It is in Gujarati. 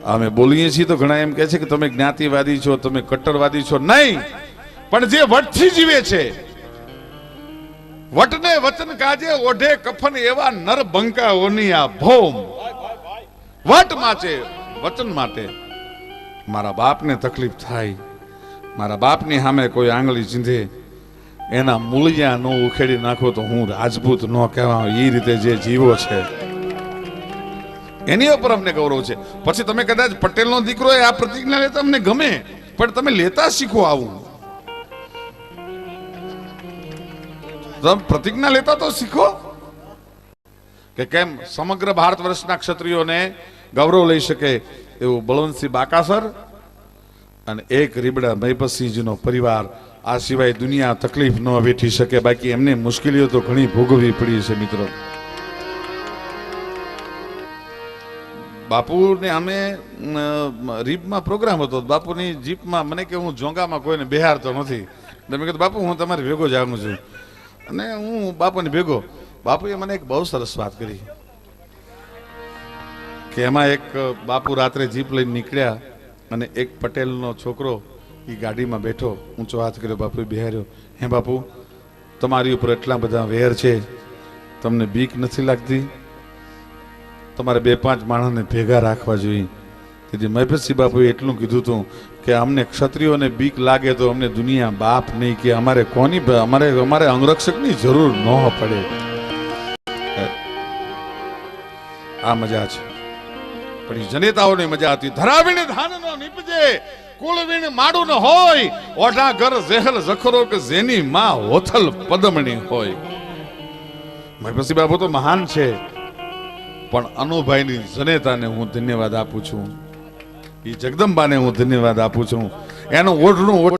અમે બોલીએ છીએ તો ઘણા એમ કહે છે કે તમે જ્ઞાતિવાદી છો, તમે કટ્ટરવાદી છો. નહીં, પણ જે વટથી જીવે છે, વટને વચન કાજે ઓઢે કફન એવા નર બંકાઓની આ ભૌમ. વટ માટે, વચન માટે મારા બાપને તકલીફ થાય, મારા બાપની સામે કોઈ આંગળી ચીંધે, એના મૂળિયા નો ઉખેડી નાખો તો હું રાજપૂત નો કહેવા. એ રીતે જે જીવો છે એની ઉપર અમને ગૌરવ છે. પછી તમે કદાચ પટેલનો દીકરો આ પ્રતિજ્ઞા લેતા અમને ગમે, પણ તમે લેતા શીખો. આવું તમે પ્રતિજ્ઞા લેતા તો શીખો કે કેમ સમગ્ર ભારત વર્ષના ક્ષત્રિયોને ગૌરવ લઈ શકે એવું બળવંતસિંહ બાકાસર અને એક રીબડા મહિપતસિંહજીનો પરિવાર. આ સિવાય દુનિયા તકલીફ ન વેઠી શકે. બાકી એમને મુશ્કેલીઓ તો ઘણી ભોગવવી પડી છે મિત્રો. બાપુને અમે રીપમાં પ્રોગ્રામ હતો, બાપુની જીપમાં મને કે હું જોંગામાં કોઈને બિહારતો નથી. મેં કીધું બાપુ હું તમારી ભેગો જ આવું છું, અને હું બાપુની ભેગો. બાપુએ મને એક બહુ સરસ વાત કરી કે એમાં એક બાપુ રાત્રે જીપ લઈને નીકળ્યા અને એક પટેલનો છોકરો એ ગાડીમાં બેઠો, ઊંચો હાથ કર્યો, બાપુએ બિહાર્યો. હે બાપુ, તમારી ઉપર એટલા બધા વેર છે, તમને બીક નથી લાગતી? તમારે 2-5 માણસને ભેગા રાખવા જોઈએ. તેથી મહિપતસિંહ બાપુએ એટલું કીધું હતું કે અમને ક્ષત્રિયોને બીક લાગે તો અમને દુનિયા બાપ નહીં કે અમારે કોની અમારે અંગરક્ષકની જરૂર ન પડે. આ મજા છે, પણ એ જનેતાઓની મજા હતી. ધરાવીને ધાન નો નીપજે, કુળવીણ માડું ન હોય, ઓઢા ઘર ઝેહલ જખરો કે જેની માં હોથલ પદમણી હોય. મહિપતસિંહ બાપુ તો મહાન છે, પણ અનુભાઈની જનેતાને હું ધન્યવાદ આપું છું. એ જગદંબાને હું ધન્યવાદ આપું છું. એનું ઓઢણું